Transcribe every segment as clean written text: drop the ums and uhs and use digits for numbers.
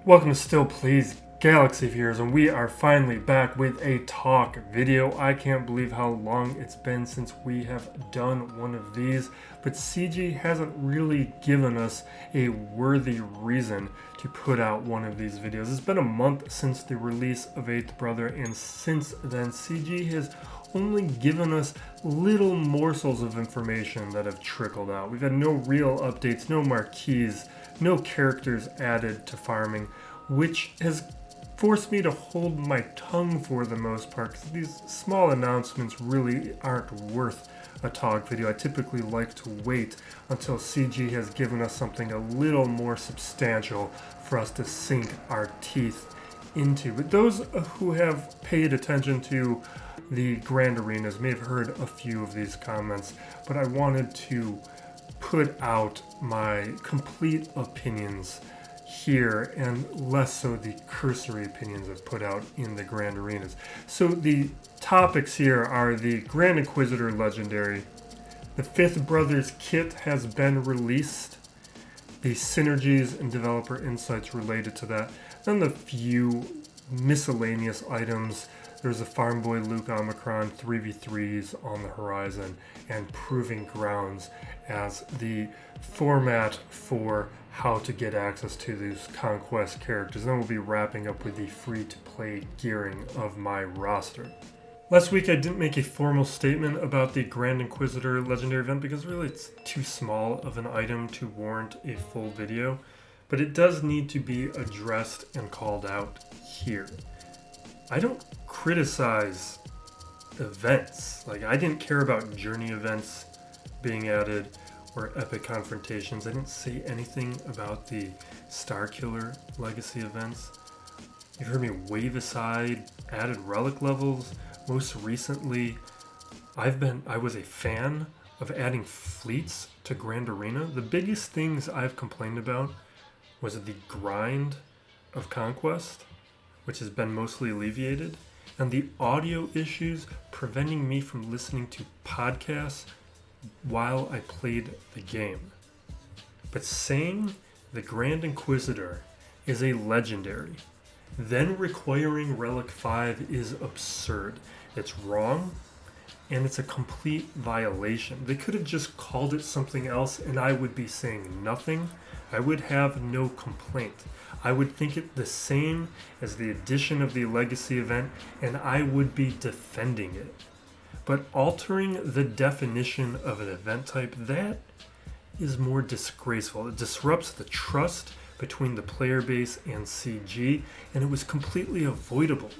Welcome to Still Plays Galaxy Viewers, and we are finally back with a talk video. I can't believe how long it's been since we have done one of these, but CG hasn't really given us a worthy reason to put out one of these videos. It's been a month since the release of 8th Brother, and since then CG has only given us little morsels of information that have trickled out. We've had no real updates, no marquees, no characters added to farming, which has forced me to hold my tongue for the most part, because these small announcements really aren't worth a talk video. I typically like to wait until CG has given us something a little more substantial for us to sink our teeth into. But those who have paid attention to the Grand Arenas may have heard a few of these comments, but I wanted to put out my complete opinions here, and less so the cursory opinions I've put out in the Grand Arenas. So the topics here are the Grand Inquisitor Legendary, the 5th Brothers kit has been released, the synergies and developer insights related to that, then the few miscellaneous items. There's a Farm Boy Luke Omicron 3v3s on the horizon, and Proving Grounds as the format for how to get access to these conquest characters. Then we'll be wrapping up with the free-to-play gearing of my roster. Last week I didn't make a formal statement about the Grand Inquisitor Legendary Event because really it's too small of an item to warrant a full video, but it does need to be addressed and called out here. I don't criticize events. Like, I didn't care about journey events being added or epic confrontations. I didn't say anything about the Starkiller legacy events. You've heard me wave aside added relic levels. Most recently, I was a fan of adding fleets to Grand Arena. The biggest things I've complained about was the grind of Conquest, which has been mostly alleviated, and the audio issues preventing me from listening to podcasts while I played the game. But saying the Grand Inquisitor is a legendary, then requiring Relic 5 is absurd. It's wrong, and it's a complete violation. They could have just called it something else and I would be saying nothing. I would have no complaint. I would think it the same as the addition of the Legacy event, and I would be defending it. But altering the definition of an event type, that is more disgraceful. It disrupts the trust between the player base and CG, and it was completely avoidable.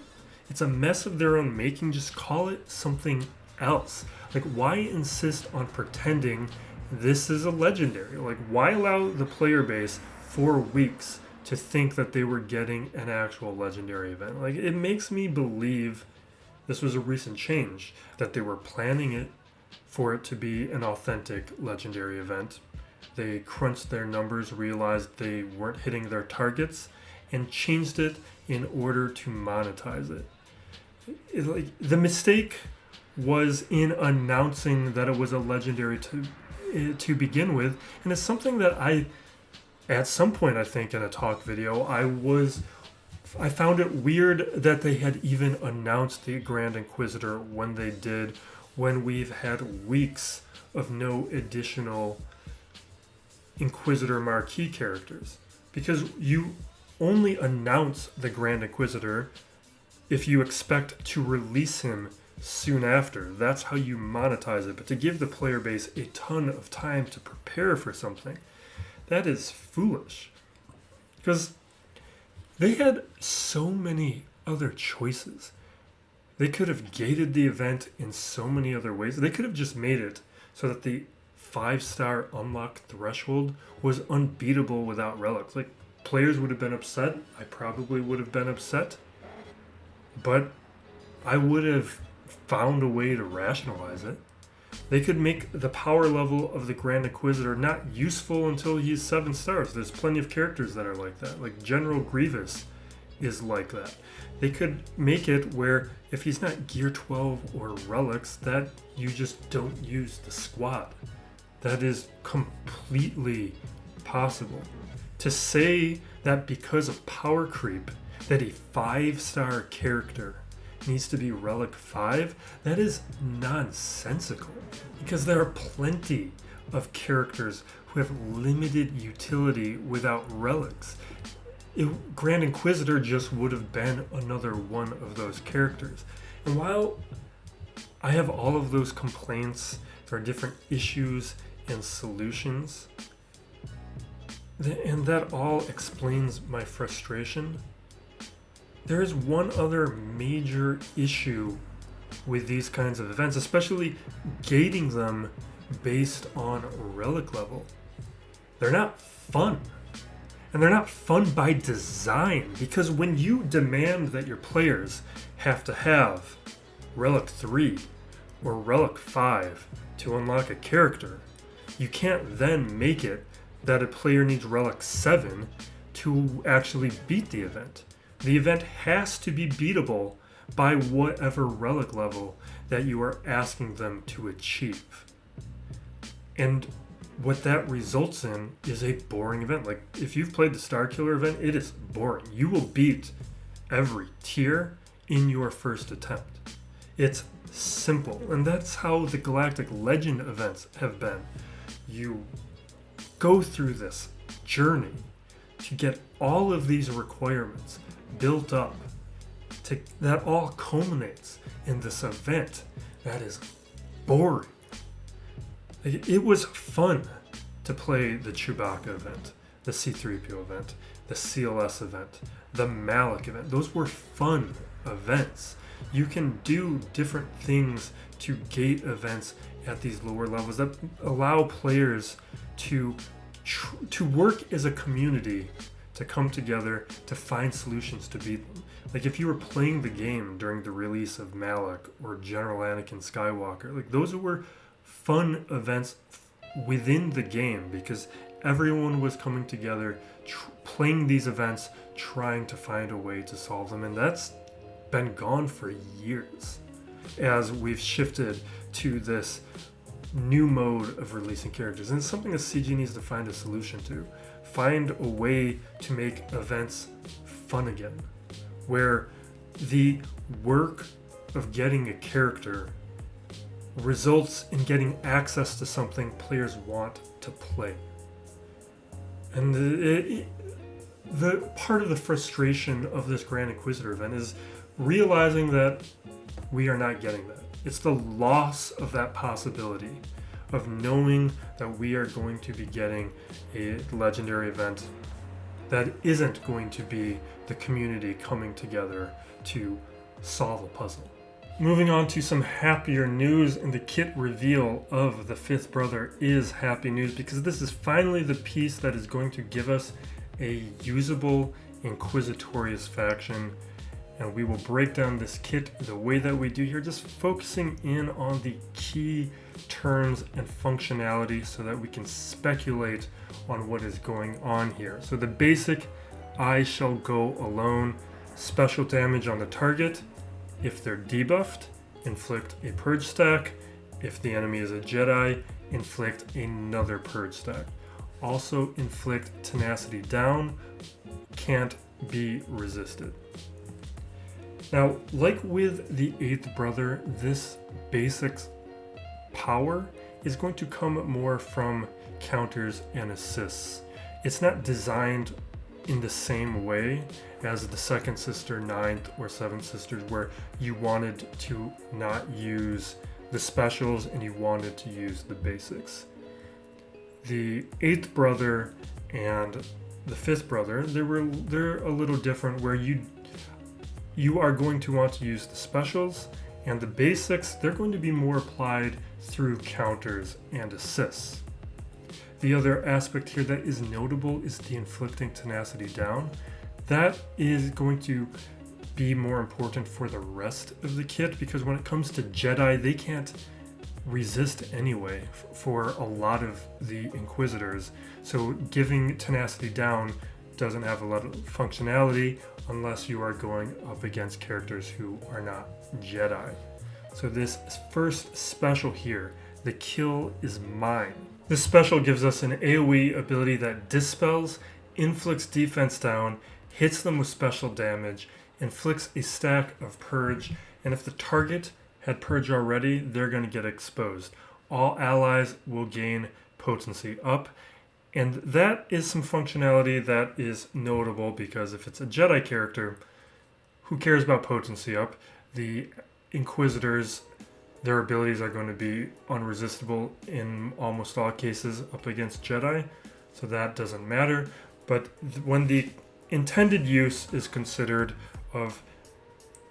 It's a mess of their own making. Just call it something else. Like, why insist on pretending this is a legendary? Like, why allow the player base 4 weeks to think that they were getting an actual legendary event? Like, it makes me believe this was a recent change, that they were planning it for it to be an authentic legendary event. They crunched their numbers, realized they weren't hitting their targets, and changed it in order to monetize it. The mistake was in announcing that it was a legendary to begin with, and it's something that at some point, I think in a talk video, I found it weird that they had even announced the Grand Inquisitor when they did, when we've had weeks of no additional Inquisitor marquee characters. Because you only announce the Grand Inquisitor if you expect to release him soon after. That's how you monetize it. But to give the player base a ton of time to prepare for something, that is foolish. Because they had so many other choices. They could have gated the event in so many other ways. They could have just made it so that the 5-star unlock threshold was unbeatable without relics. Like, players would have been upset. I probably would have been upset. But I would have found a way to rationalize it. They could make the power level of the Grand Inquisitor not useful until he's 7 stars. There's plenty of characters that are like that. Like General Grievous is like that. They could make it where if he's not Gear 12 or relics, that you just don't use the squad. That is completely possible. To say that because of power creep, that a 5-star character needs to be Relic 5, that is nonsensical. Because there are plenty of characters who have limited utility without relics. Grand Inquisitor just would have been another one of those characters. And while I have all of those complaints, there are different issues and solutions, and that all explains my frustration. There is one other major issue with these kinds of events, especially gating them based on relic level. They're not fun. And they're not fun by design, because when you demand that your players have to have Relic 3 or Relic 5 to unlock a character, you can't then make it that a player needs Relic 7 to actually beat the event. The event has to be beatable by whatever relic level that you are asking them to achieve. And what that results in is a boring event. Like, if you've played the Star Killer event, it is boring. You will beat every tier in your first attempt. It's simple, and that's how the Galactic Legend events have been. You go through this journey to get all of these requirements built up, that all culminates in this event that is boring. It was fun to play the Chewbacca event, the C-3PO event, the CLS event, the Malik event. Those were fun events. You can do different things to gate events at these lower levels that allow players to work as a community, to come together to find solutions to beat them. Like, if you were playing the game during the release of Malik or General Anakin Skywalker, like, those were fun events within the game because everyone was coming together, playing these events, trying to find a way to solve them. And that's been gone for years as we've shifted to this new mode of releasing characters. And it's something that CG needs to find a solution to. Find a way to make events fun again, where the work of getting a character results in getting access to something players want to play. And the part of the frustration of this Grand Inquisitor event is realizing that we are not getting that. It's the loss of that possibility of knowing that we are going to be getting a legendary event that isn't going to be the community coming together to solve a puzzle. Moving on to some happier news, and the kit reveal of the fifth brother is happy news because this is finally the piece that is going to give us a usable Inquisitorious faction. And we will break down this kit the way that we do here, just focusing in on the key terms and functionality so that we can speculate on what is going on here. So the basic I shall go alone, special damage on the target. If they're debuffed, inflict a purge stack. If the enemy is a Jedi, inflict another purge stack. Also inflict tenacity down, can't be resisted. Now, like with the eighth brother, this basics power is going to come more from counters and assists. It's not designed in the same way as the second sister, ninth, or seventh sisters, where you wanted to not use the specials and you wanted to use the basics. The eighth brother and the fifth brother, they're a little different, where you are going to want to use the specials, and the basics, they're going to be more applied through counters and assists. The other aspect here that is notable is the inflicting tenacity down. That is going to be more important for the rest of the kit, because when it comes to Jedi, they can't resist anyway for a lot of the Inquisitors. So giving tenacity down doesn't have a lot of functionality unless you are going up against characters who are not Jedi. So this first special here, the kill is mine. This special gives us an AoE ability that dispels inflicts defense down, hits them with special damage, inflicts a stack of purge, and if the target had purge already, they're going to get exposed. All allies will gain potency up, and that is some functionality that is notable because if it's a Jedi character, who cares about potency up? The Inquisitors, their abilities are going to be unresistible in almost all cases up against Jedi, so that doesn't matter. But when the intended use is considered of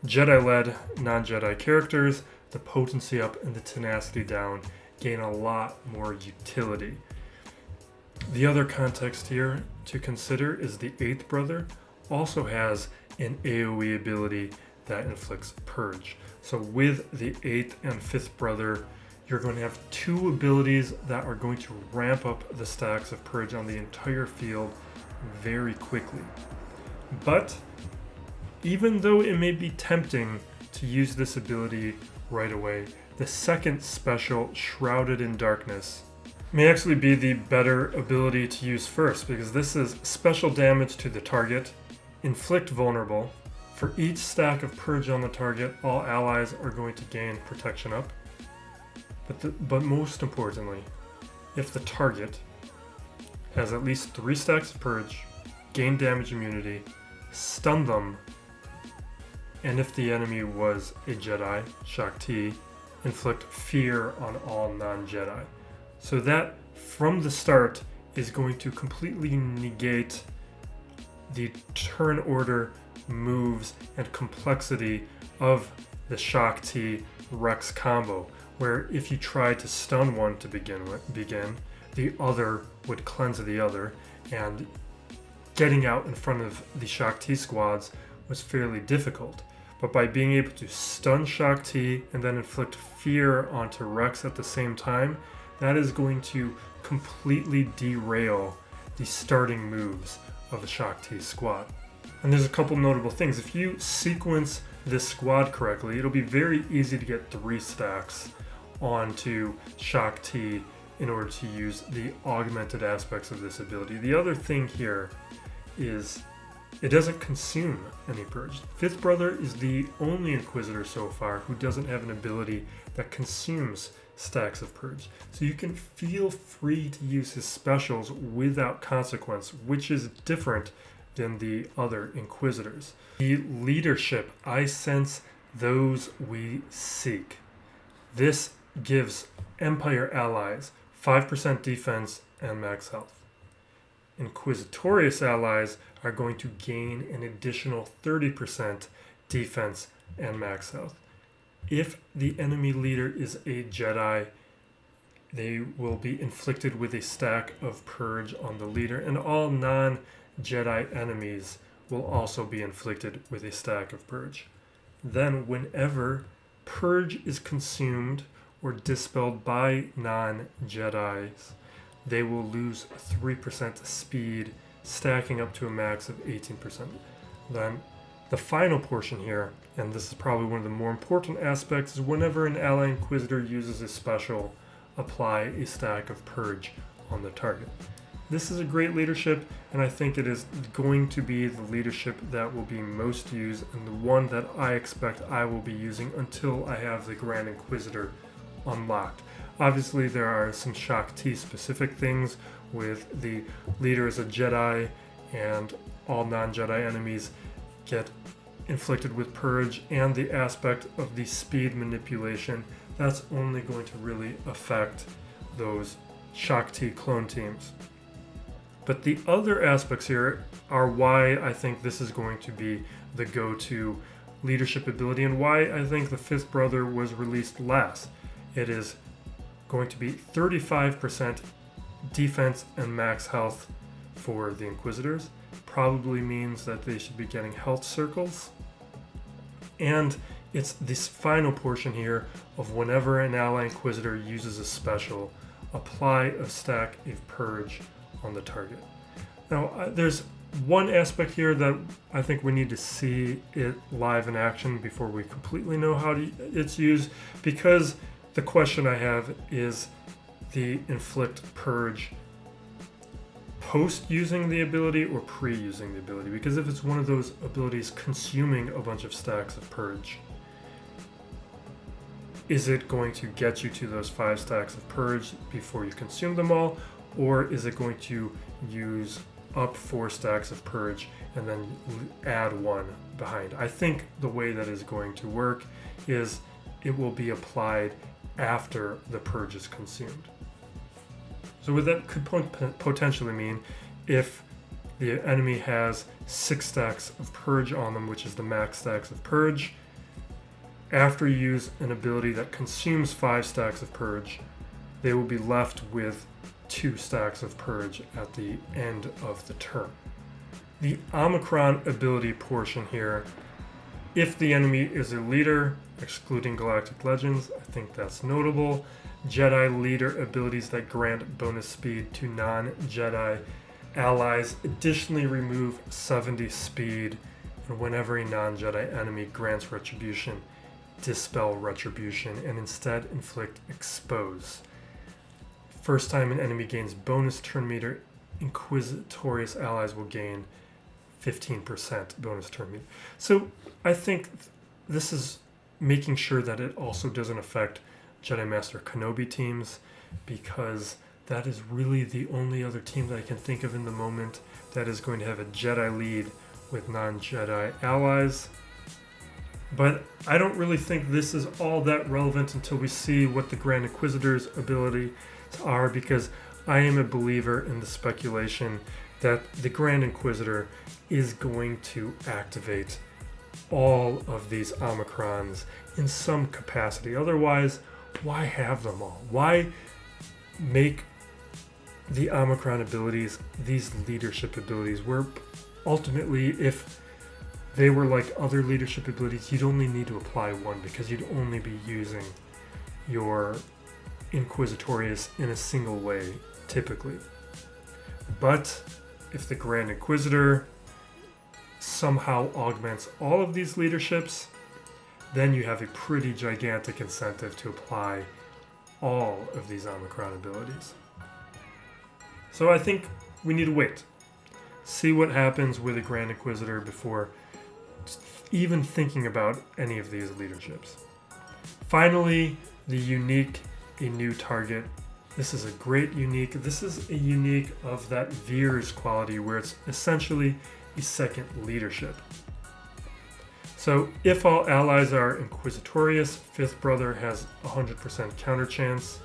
Jedi-led non-Jedi characters, the potency up and the tenacity down gain a lot more utility. The other context here to consider is the 8th brother also has an AoE ability that inflicts purge. So with the 8th and 5th brother, you're going to have two abilities that are going to ramp up the stacks of purge on the entire field very quickly. But even though it may be tempting to use this ability right away, the second special, Shrouded in Darkness, may actually be the better ability to use first, because this is special damage to the target, inflict vulnerable. For each stack of purge on the target, all allies are going to gain protection up. But most importantly, if the target has at least 3 stacks of purge, gain damage immunity, stun them, and if the enemy was a Jedi, Shaak Ti, inflict fear on all non-Jedi. So that, from the start, is going to completely negate the turn order moves and complexity of the Shaak Ti Rex combo, where if you tried to stun one to begin, the other would cleanse the other, and getting out in front of the Shaak Ti squads was fairly difficult. But by being able to stun Shaak Ti and then inflict fear onto Rex at the same time, that is going to completely derail the starting moves of the Shaak Ti squad. And there's a couple notable things. If you sequence this squad correctly, it'll be very easy to get 3 stacks onto Shaak Ti in order to use the augmented aspects of this ability. The other thing here is it doesn't consume any purge. 5th brother is the only Inquisitor so far who doesn't have an ability that consumes stacks of purge. So you can feel free to use his specials without consequence, which is different than the other Inquisitors. The leadership, I sense those we seek. This gives Empire allies 5% defense and max health. Inquisitorious allies are going to gain an additional 30% defense and max health. If the enemy leader is a Jedi, they will be inflicted with a stack of purge on the leader, and all non-Jedi enemies will also be inflicted with a stack of purge. Then whenever purge is consumed or dispelled by non-Jedis, they will lose 3% speed, stacking up to a max of 18%. Then the final portion here, and this is probably one of the more important aspects, is whenever an ally Inquisitor uses a special, apply a stack of purge on the target. This is a great leadership, and I think it is going to be the leadership that will be most used, and the one that I expect I will be using until I have the Grand Inquisitor unlocked. Obviously, there are some Shaak Ti specific things with the leader as a Jedi, and all non-Jedi enemies get inflicted with purge, and the aspect of the speed manipulation. That's only going to really affect those Shaak Ti clone teams. But the other aspects here are why I think this is going to be the go-to leadership ability, and why I think the 5th brother was released last. It is going to be 35% defense and max health for the Inquisitors. Probably means that they should be getting health circles. And it's this final portion here of whenever an ally Inquisitor uses a special, apply a stack of purge on the target. Now, there's one aspect here that I think we need to see it live in action before we completely know how it's used, because the question I have is the inflict purge post using the ability or pre using the ability, because if it's one of those abilities consuming a bunch of stacks of purge, is it going to get you to those 5 stacks of purge before you consume them all, or is it going to use up 4 stacks of purge and then add 1 behind? I think the way that is going to work is it will be applied after the purge is consumed. So what that could potentially mean, if the enemy has 6 stacks of purge on them, which is the max stacks of purge, after you use an ability that consumes 5 stacks of purge, they will be left with 2 stacks of purge at the end of the turn. The Omicron ability portion here, if the enemy is a leader, excluding Galactic Legends, I think that's notable. Jedi leader abilities that grant bonus speed to non-Jedi allies additionally remove 70 speed, and whenever a non-Jedi enemy grants retribution, dispel retribution and instead inflict expose. First time an enemy gains bonus turn meter, Inquisitorious allies will gain 15% bonus turn meter. So I think this is making sure that it also doesn't affect Jedi Master Kenobi teams, because that is really the only other team that I can think of in the moment that is going to have a Jedi lead with non-Jedi allies. But I don't really think this is all that relevant until we see what the Grand Inquisitor's abilities are, because I am a believer in the speculation that the Grand Inquisitor is going to activate all of these Omicrons in some capacity. Otherwise, why have them all? Why make the Omicron abilities these leadership abilities, where ultimately, if they were like other leadership abilities, you'd only need to apply 1, because you'd only be using your Inquisitorious in a single way, typically. But if the Grand Inquisitor somehow augments all of these leaderships, then you have a pretty gigantic incentive to apply all of these Omicron abilities. So I think we need to wait, see what happens with the Grand Inquisitor before even thinking about any of these leaderships. Finally, the unique, a new target. This is a great unique. This is a unique of that Veers quality, where it's essentially a second leadership. So if all allies are Inquisitorious, 5th Brother has 100% counter chance.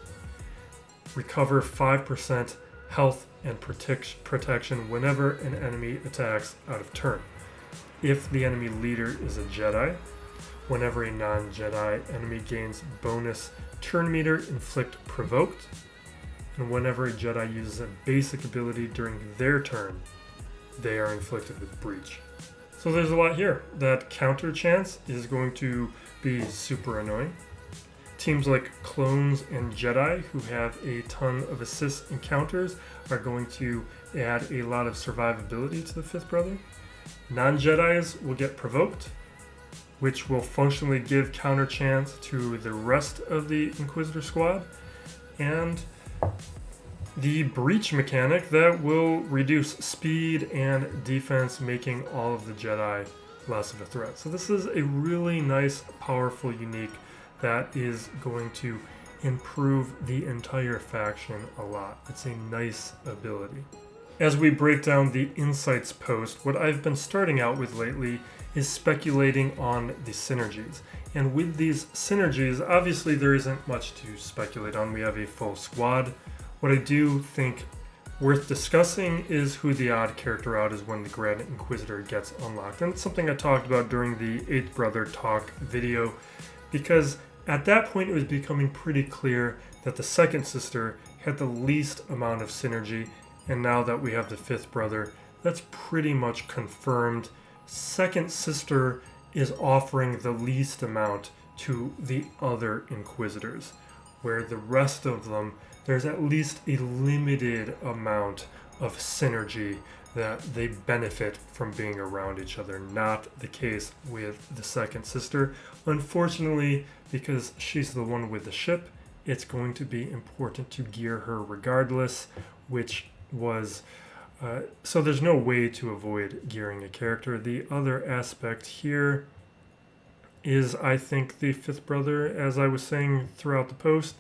Recover 5% health and protection whenever an enemy attacks out of turn. If the enemy leader is a Jedi, whenever a non-Jedi enemy gains bonus turn meter, inflict provoked, and whenever a Jedi uses a basic ability during their turn, they are inflicted with breach. So there's a lot here. That counter chance is going to be super annoying. Teams like Clones and Jedi, who have a ton of assists and counters, are going to add a lot of survivability to the 5th Brother. Non-Jedis will get provoked, which will functionally give counter chance to the rest of the Inquisitor squad. And the breach mechanic that will reduce speed and defense, making all of the Jedi less of a threat. So this is a really nice, powerful unique that is going to improve the entire faction a lot. It's a nice ability. As we break down the insights post, what I've been starting out with lately is speculating on the synergies. And with these synergies, obviously there isn't much to speculate on. We have a full squad. What I do think worth discussing is who the odd character out is when the Grand Inquisitor gets unlocked. And it's something I talked about during the 8th Brother talk video, because at that point it was becoming pretty clear that the second sister had the least amount of synergy, and now that we have the 5th Brother, that's pretty much confirmed. Second sister is offering the least amount to the other Inquisitors, where the rest of them, there's at least a limited amount of synergy that they benefit from being around each other. Not the case with the second sister. Unfortunately, because she's the one with the ship, it's going to be important to gear her regardless, which was So there's no way to avoid gearing a character. The other aspect here is, I think, the fifth brother, as I was saying throughout the post,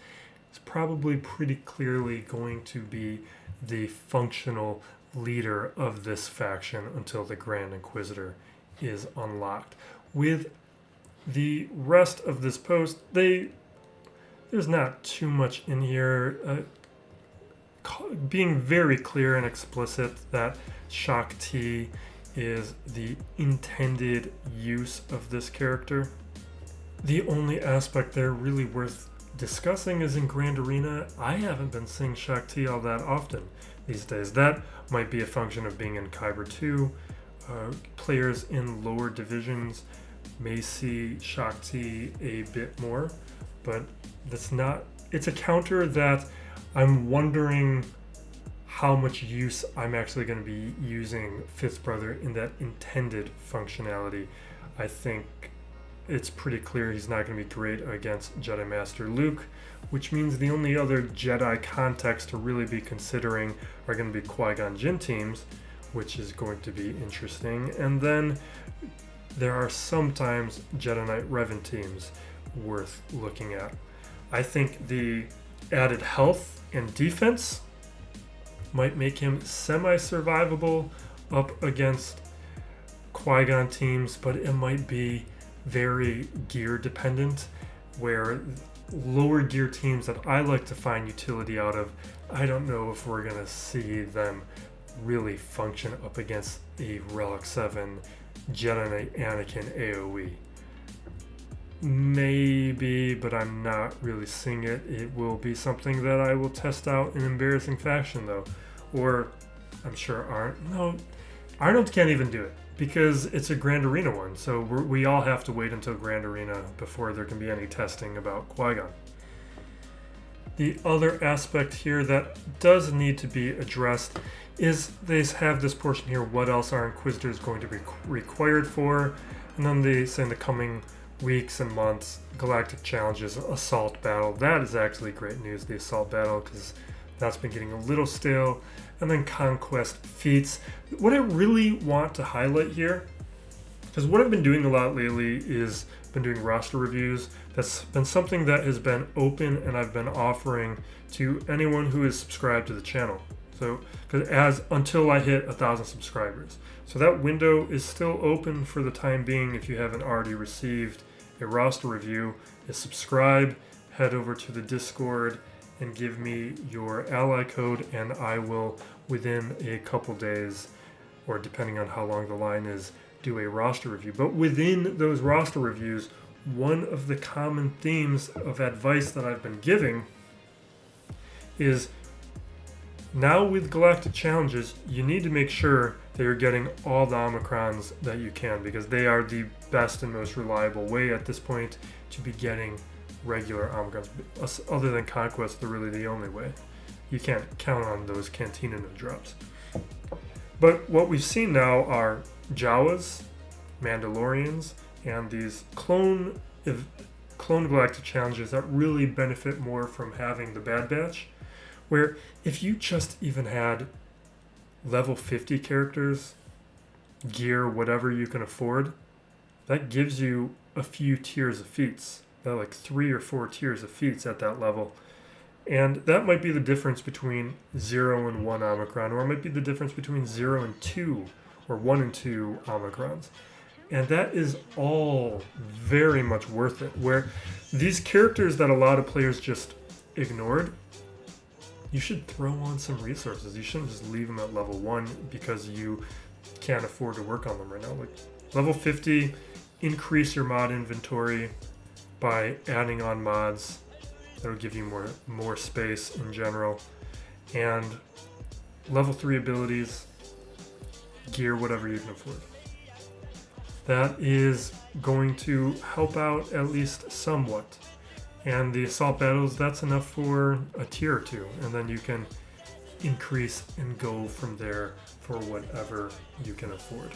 is probably pretty clearly going to be the functional leader of this faction until the Grand Inquisitor is unlocked. With the rest of this post, there's not too much in here. Being very clear and explicit that Shaak Ti is the intended use of this character. The only aspect there really worth discussing is in Grand Arena. I haven't been seeing Shaak Ti all that often these days. That might be a function of being in Kyber 2. Players in lower divisions may see Shaak Ti a bit more, but that's not. It's a counter that I'm wondering how much use I'm actually going to be using Fifth Brother in that intended functionality. I think it's pretty clear he's not going to be great against Jedi Master Luke, which means the only other Jedi context to really be considering are going to be Qui-Gon Jinn teams, which is going to be interesting. And then there are sometimes Jedi Knight Revan teams worth looking at. I think the added health and defense might make him semi-survivable up against Qui-Gon teams, but it might be very gear dependent, where lower gear teams that I like to find utility out of, I don't know if we're going to see them really function up against a Relic 7 Jedi Knight Anakin AoE. Maybe, but I'm not really seeing it. It will be something that I will test out in embarrassing fashion, though. Or, I'm sure Arnold can't even do it, because it's a Grand Arena one, so we all have to wait until Grand Arena before there can be any testing about Qui-Gon. The other aspect here that does need to be addressed is they have this portion here, what else are Inquisitors going to be required for, and then they say in the coming weeks and months, Galactic Challenges, Assault Battle. That is actually great news, the Assault Battle, because that's been getting a little stale. And then Conquest Feats. What I really want to highlight here, because what I've been doing a lot lately is been doing roster reviews. That's been something that has been open and I've been offering to anyone who is subscribed to the channel. So, until I hit 1,000 subscribers. So that window is still open for the time being. If you haven't already received a roster review, is subscribe, head over to the Discord, and give me your ally code, and I will, within a couple days, or depending on how long the line is, do a roster review. But within those roster reviews, one of the common themes of advice that I've been giving is, now with Galactic Challenges, you need to make sure that you're getting all the Omicrons that you can, because they are the best and most reliable way at this point to be getting regular Omicrons. Other than Conquest, they're really the only way. You can't count on those Cantina drops. But what we've seen now are Jawas, Mandalorians, and these clone Galactic Challenges that really benefit more from having the Bad Batch, where if you just even had level 50 characters, gear, whatever you can afford, that gives you a few tiers of feats. Like 3 or 4 tiers of feats at that level. And that might be the difference between 0 and 1 Omicron, or it might be the difference between 0 and 2, or 1 and 2 Omicrons. And that is all very much worth it. Where these characters that a lot of players just ignored, you should throw on some resources. You shouldn't just leave them at level 1 because you can't afford to work on them right now. Like level 50, increase your mod inventory by adding on mods. That'll give you more space in general. And level 3 abilities, gear whatever you can afford. That is going to help out at least somewhat. And the assault battles, that's enough for a tier or 2, and then you can increase and go from there for whatever you can afford.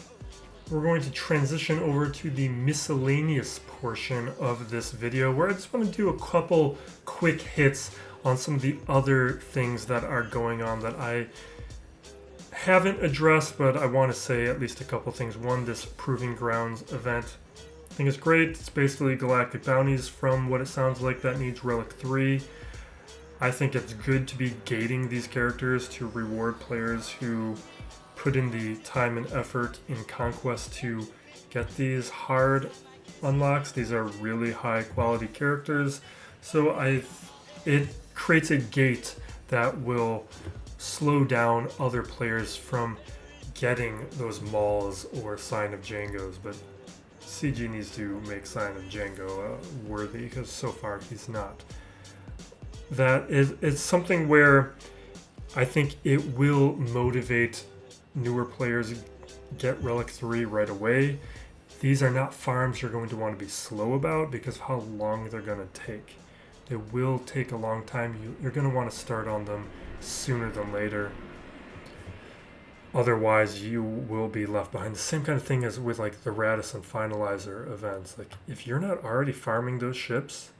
We're going to transition over to the miscellaneous portion of this video, where I just want to do a couple quick hits on some of the other things that are going on that I haven't addressed, but I want to say at least a couple things. One, this Proving Grounds event, I think it's great. It's basically galactic bounties from what it sounds like that needs Relic 3. I think it's good to be gating these characters to reward players who put in the time and effort in Conquest to get these hard unlocks. These are really high quality characters, so it creates a gate that will slow down other players from getting those Mauls or Sign of Django's, but CG needs to make Sign of Django worthy, because so far he's not. It's something where I think it will motivate newer players to get Relic 3 right away. These are not farms you're going to want to be slow about because of how long they're going to take. They will take a long time. You're going to want to start on them sooner than later. Otherwise, you will be left behind. The same kind of thing as with like the Radisson Finalizer events. Like, if you're not already farming those ships,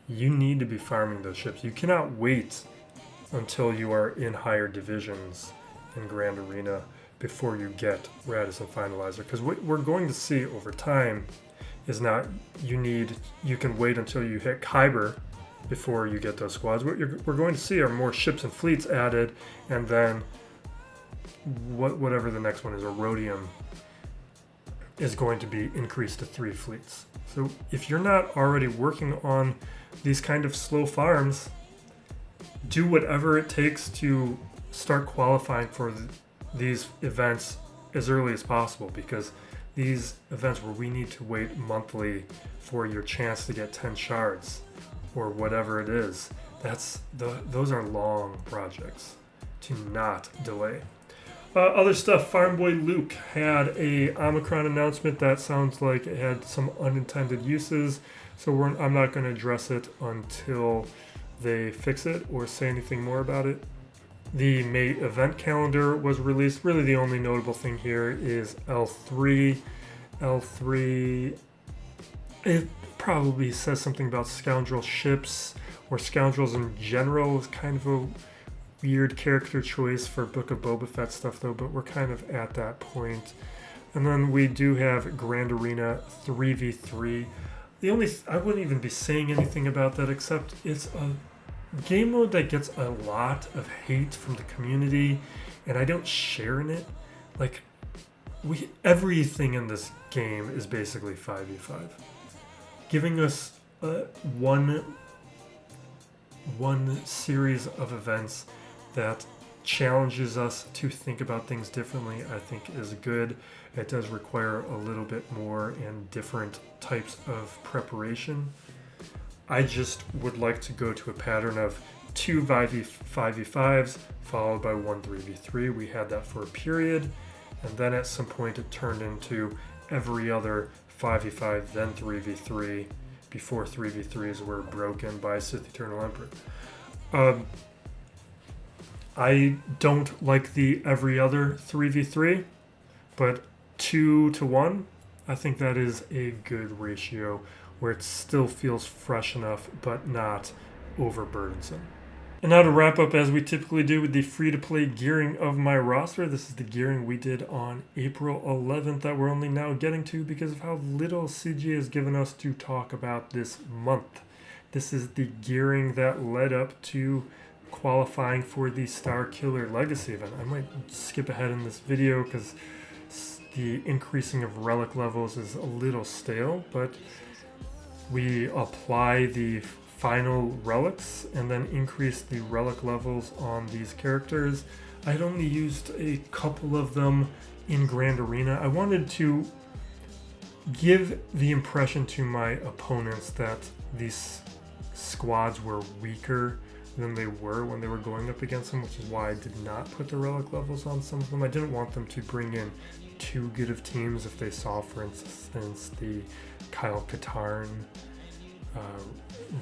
you need to be farming those ships. You cannot wait until you are in higher divisions in Grand Arena before you get Radisson Finalizer. Because what we're going to see over time is not you can wait until you hit Kyber before you get those squads. What we're going to see are more ships and fleets added, and then whatever the next one is, or Rhodium, is going to be increased to 3 fleets. So if you're not already working on these kind of slow farms, do whatever it takes to start qualifying for these events as early as possible, because these events where we need to wait monthly for your chance to get 10 shards or whatever it is, those are long projects to not delay. Other stuff, Farm Boy Luke had a Omicron announcement that sounds like it had some unintended uses, so I'm not going to address it until they fix it or say anything more about it. The May event calendar was released. Really the only notable thing here is L3. L3, it probably says something about scoundrel ships, or scoundrels in general is kind of a weird character choice for Book of Boba Fett stuff though, but we're kind of at that point. And then we do have Grand Arena 3v3. I wouldn't even be saying anything about that except it's a game mode that gets a lot of hate from the community, and I don't share in it. Like, everything in this game is basically 5v5, giving us one series of events that challenges us to think about things differently. I think is good. It does require a little bit more and different types of preparation. I just would like to go to a pattern of 2 5v5s followed by 1 3v3. We had that for a period, and then at some point it turned into every other 5v5, then 3v3, before 3v3s were broken by Sith Eternal Emperor. I don't like the every other 3v3, but 2-to-1, I think that is a good ratio where it still feels fresh enough but not overburdensome. And now to wrap up, as we typically do, with the free-to-play gearing of my roster. This is the gearing we did on April 11th that we're only now getting to because of how little CG has given us to talk about this month. This is the gearing that led up to qualifying for the Star Killer Legacy event. I might skip ahead in this video because the increasing of relic levels is a little stale, but we apply the final relics and then increase the relic levels on these characters. I had only used a couple of them in Grand Arena. I wanted to give the impression to my opponents that these squads were weaker than they were when they were going up against them, which is why I did not put the relic levels on some of them. I didn't want them to bring in too good of teams. If they saw, for instance, the Kyle Katarn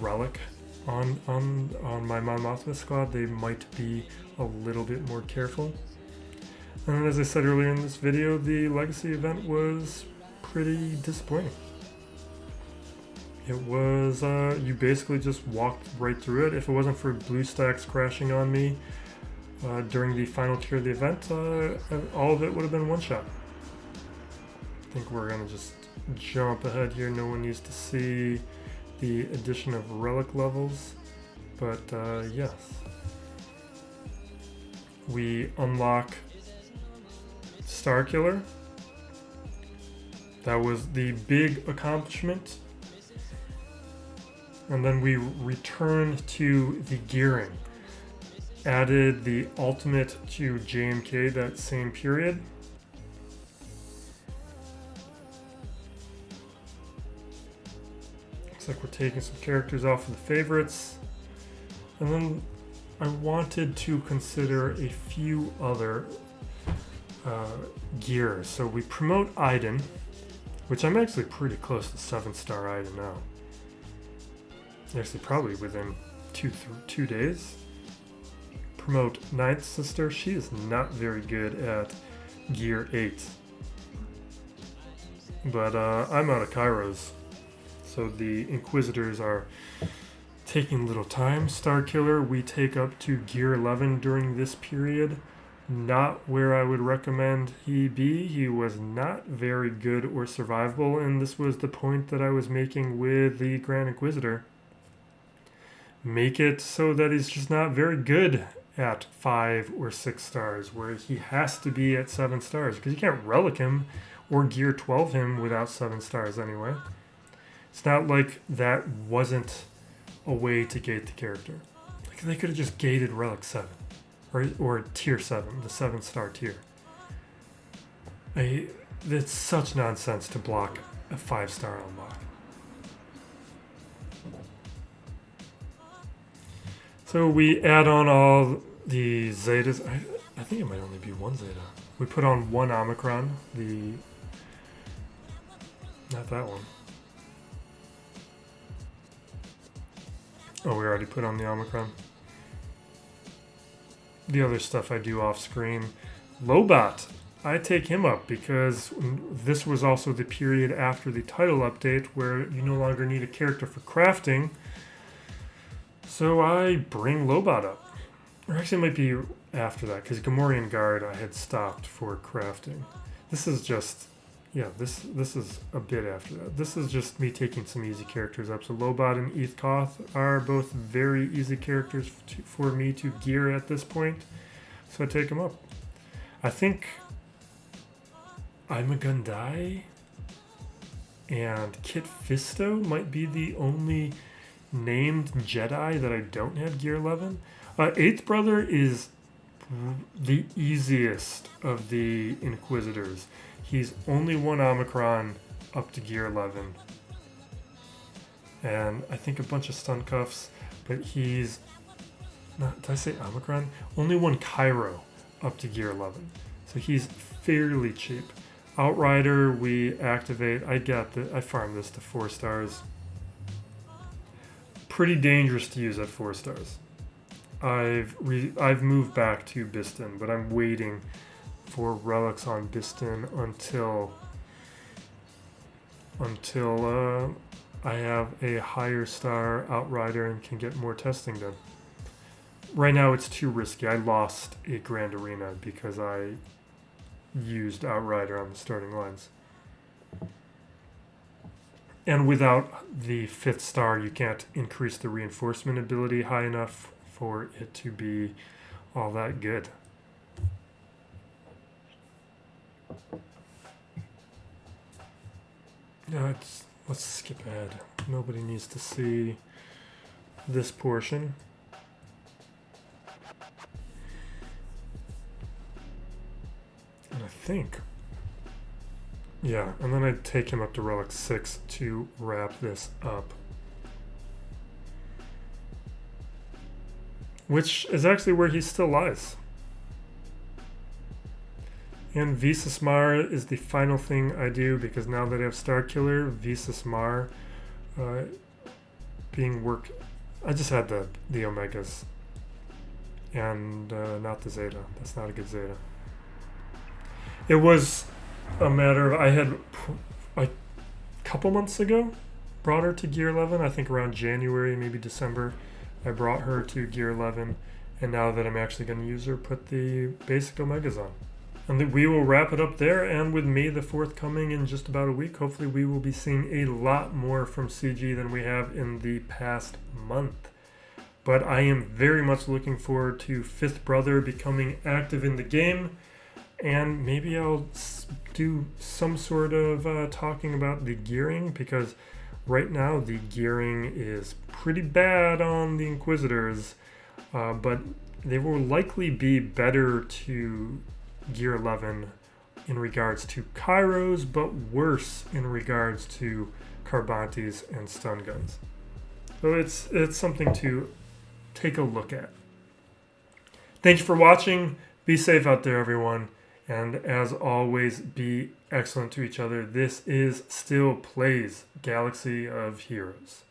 relic on my Mon Mothma squad, they might be a little bit more careful. And then, as I said earlier in this video, the Legacy event was pretty disappointing. It was, you basically just walked right through it. If it wasn't for BlueStacks crashing on me, during the final tier of the event, all of it would have been one shot. I think we're going to just jump ahead here. No one needs to see the addition of relic levels, but yes. We unlock Starkiller. That was the big accomplishment. And then we return to the gearing. Added the ultimate to JMK that same period. Looks like we're taking some characters off of the favorites. And then I wanted to consider a few other gears. So we promote Iden, which I'm actually pretty close to 7-star Iden now. Actually, probably within two days. Promote Ninth Sister. She is not very good at Gear 8. But I'm out of Kairos. So the Inquisitors are taking a little time. Starkiller we take up to Gear 11 during this period. Not where I would recommend he be. He was not very good or survivable, and this was the point that I was making with the Grand Inquisitor. Make it so that he's just not very good at 5 or 6 stars, where he has to be at 7 stars, because you can't relic him or Gear 12 him without 7 stars anyway. It's not like that wasn't a way to gate the character. Like they could have just gated Relic 7 or Tier 7, the 7-star tier. It's such nonsense to block a 5-star unlock. So we add on all the Zetas. I think it might only be one Zeta. We put on one Omicron, not that one. Oh, we already put on the Omicron. The other stuff I do off screen. Lobot, I take him up because this was also the period after the title update where you no longer need a character for crafting. So I bring Lobot up. Or actually it might be after that, because Gamorrean Guard I had stopped for crafting. This is just, yeah, this is a bit after that. This is just me taking some easy characters up. So Lobot and Eth Koth are both very easy characters for me to gear at this point. So I take them up. I think I'm a Gundai and Kit Fisto might be the only named Jedi that I don't have Gear 11. Eighth Brother is the easiest of the Inquisitors. He's only one Omicron up to Gear 11. And I think a bunch of stun cuffs, but he's not, did I say Omicron? Only one Cairo up to Gear 11. So he's fairly cheap. Outrider, we activate. I farmed this to 4 stars. Pretty dangerous to use at 4 stars. I've moved back to Biston, but I'm waiting for relics on Biston until I have a higher star Outrider and can get more testing done. Right now it's too risky. I lost a Grand Arena because I used Outrider on the starting lines. And without the 5th star, you can't increase the reinforcement ability high enough for it to be all that good. Let's skip ahead. Nobody needs to see this portion. And I think, yeah, and then I'd take him up to Relic 6 to wrap this up. Which is actually where he still lies. And Visas Mar is the final thing I do, because now that I have Starkiller, Visas Mar being worked. I just had the Omegas and not the Zeta. That's not a good Zeta. It was a matter of, I had a couple months ago brought her to Gear 11, I think around January, maybe December. I brought her to Gear 11, And now that I'm actually going to use her, put the basic Omegas on. And then we will wrap it up there, and with May the 4th coming in just about a week, hopefully we will be seeing a lot more from CG than we have in the past month. But I am very much looking forward to Fifth Brother becoming active in the game, and maybe I'll do some sort of talking about the gearing, because right now the gearing is pretty bad on the Inquisitors, but they will likely be better to Gear 11 in regards to Kairos, but worse in regards to Carbantes and stun guns. So it's something to take a look at. Thank you for watching. Be safe out there, everyone. And as always, be excellent to each other. This is Still Plays Galaxy of Heroes.